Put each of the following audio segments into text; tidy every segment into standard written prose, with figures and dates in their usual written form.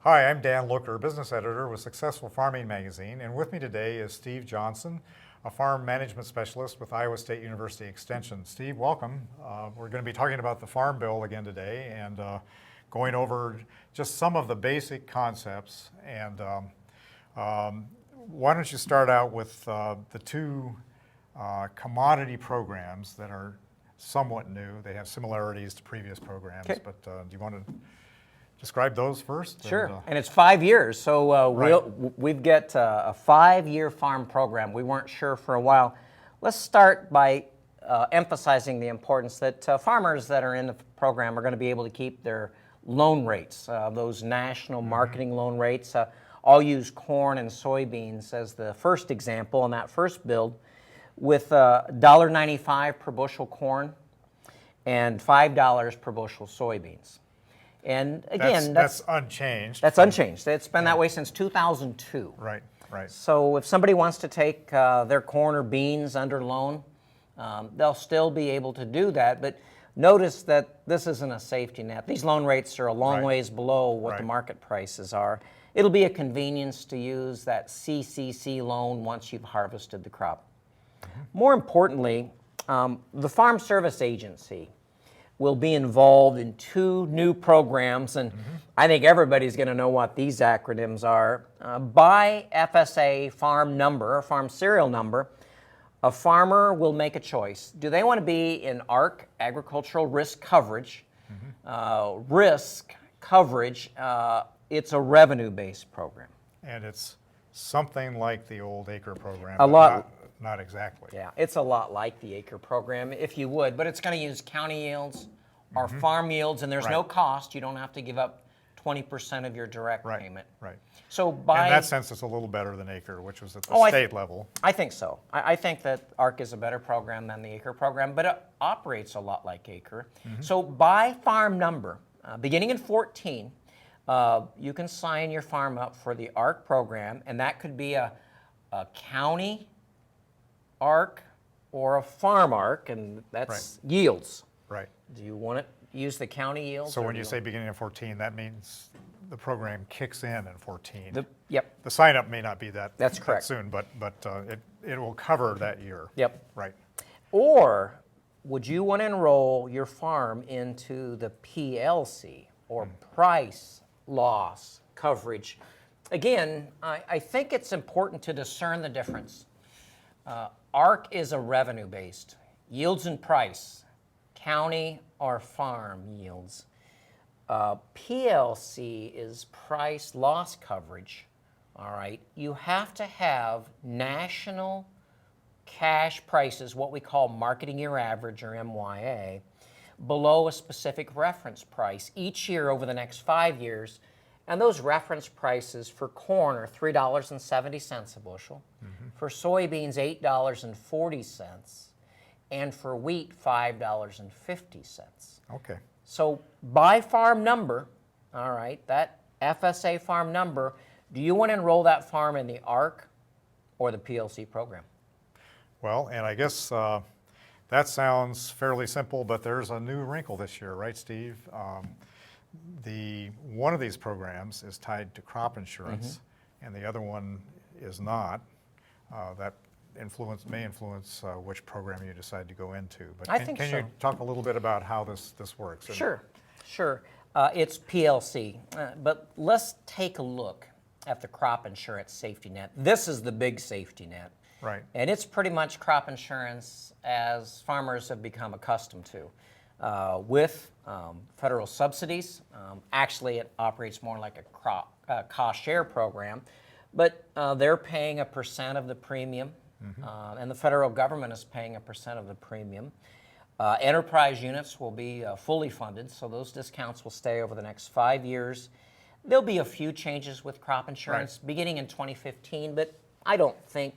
Hi, I'm Dan Looker, business editor with Successful Farming Magazine, and with me today is Steve Johnson, a farm management specialist with Iowa State University Extension. Steve, welcome. We're going to be talking about the Farm Bill again today and going over just some of the basic concepts. And why don't you start out with the two commodity programs that are somewhat new. They have similarities to previous programs, Okay. but do you want to describe those first? Sure, and it's 5 years, so Right. we've got a 5-year farm program. We weren't sure for a while. Let's start by emphasizing the importance that farmers that are in the program are going to be able to keep their loan rates, those national marketing loan rates. I'll use corn and soybeans as the first example in that first build, with $1.95 per bushel corn and $5 per bushel soybeans. And again, that's unchanged. That's unchanged. It's been that way since 2002. Right, right. So if somebody wants to take their corn or beans under loan, they'll still be able to do that. But notice that this isn't a safety net. These loan rates are a long Right. ways below what the Right. market prices are. It'll be a convenience to use that CCC loan once you've harvested the crop. More importantly, the Farm Service Agency will be involved in 2 new programs, and I think everybody's going to know what these acronyms are. By FSA farm number, or farm serial number, a farmer will make a choice. Do they want to be in ARC, agricultural risk coverage? Risk coverage, it's a revenue-based program. And it's something like the old ACRE program. A but lot. Not exactly. Yeah, it's a lot like the ACRE program, if you would, but it's going to use county yields or farm yields, and there's no Right. cost. You don't have to give up 20% of your direct Right, payment. right. So by In that sense, it's a little better than ACRE, which was at the Oh, state level. I think so. I think that ARC is a better program than the ACRE program, but it operates a lot like ACRE. So by farm number, beginning in 14, you can sign your farm up for the ARC program, and that could be a county ARC or a farm ARC, and that's yields. Right. Do you want to use the county yields? So or when do you say beginning of 14, that means the program kicks in 14. Yep, The sign-up may not be that That's that correct. soon, but it will cover that year. yep. Right. Or would you want to enroll your farm into the PLC, or price loss coverage? Again, I think it's important to discern the difference. ARC is a revenue-based, yields and price, county or farm yields. PLC is price loss coverage, all right? You have to have national cash prices, what we call marketing year average, or MYA, below a specific reference price each year over the next 5 years. And those reference prices for corn are $3.70 a bushel, for soybeans $8.40, and for wheat $5.50. Okay. So by farm number, all right, that FSA farm number, do you want to enroll that farm in the ARC or the PLC program? Well, and I guess that sounds fairly simple, but there's a new wrinkle this year, right, Steve? One of these programs is tied to crop insurance, and the other one is not. That may influence which program you decide to go into. But I think can so. you talk a little bit about how this works? Sure. It's PLC, but let's take a look at the crop insurance safety net. This is the big safety net. Right. And it's pretty much crop insurance as farmers have become accustomed to. With federal subsidies, actually it operates more like a cost share program, but they're paying 1% of the premium, and the federal government is paying 1% of the premium. Enterprise units will be fully funded, so those discounts will stay over the next 5 years. There'll be a few changes with crop insurance beginning in 2015, but I don't think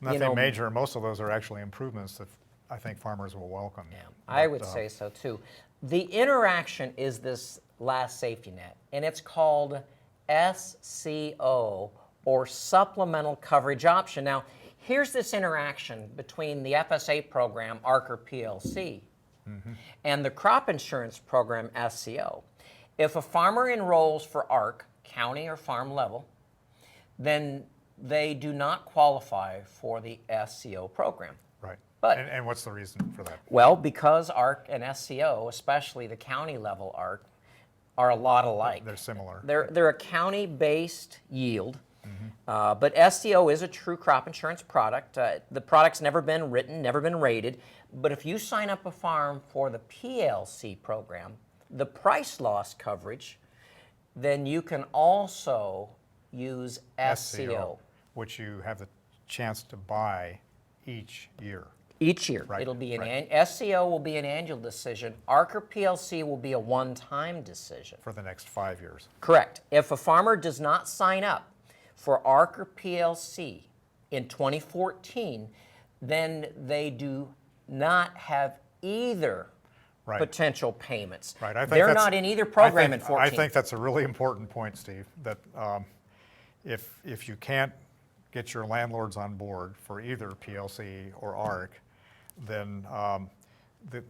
Nothing major. Most of those are actually improvements that I think farmers will welcome. Yeah, I would say so too. The interaction is this last safety net, and it's called SCO, or Supplemental Coverage Option. Now, here's this interaction between the FSA program, ARC or PLC, and the crop insurance program, SCO. If a farmer enrolls for ARC, county or farm level, then they do not qualify for the SCO program. Right. But- and what's the reason for that? Well, because ARC and SCO, especially the county level ARC, are a lot alike. They're similar. They're a county-based yield, but SCO is a true crop insurance product. The product's never been written, never been rated, but if you sign up a farm for the PLC program, the price loss coverage, then you can also use SCO. Which you have the chance to buy each year. Each year. Right, It'll be right. SCO will be an annual decision. ARC or PLC will be a one-time decision. For the next 5 years. Correct. If a farmer does not sign up for ARC or PLC in 2014, then they do not have either Right. potential payments. Right. I think They're that's- not in either program in I 14. think that's a really important point, Steve, that if you can't get your landlords on board for either PLC or ARC, then the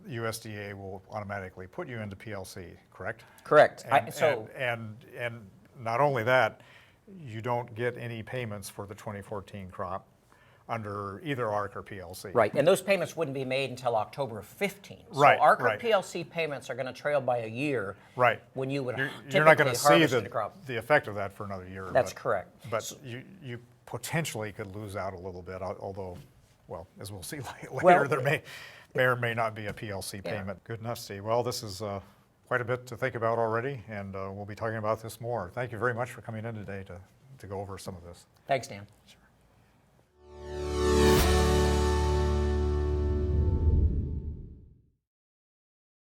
USDA will automatically put you into PLC, correct? Correct. And not only that, you don't get any payments for the 2014 crop under either ARC or PLC. Right, and those payments wouldn't be made until October of 15. Right, So ARC or right. PLC payments are going to trail by a year. Right. When you would You're not typically going to see harvest the crop. the effect of that for another year. That's but- correct. But you potentially could lose out a little bit, although, well, as we'll see later, Well- there may or may not be a PLC Yeah. payment. Good enough, Steve. Well, this is quite a bit to think about already, and we'll be talking about this more. Thank you very much for coming in today to go over some of this. Thanks, Dan. Sure.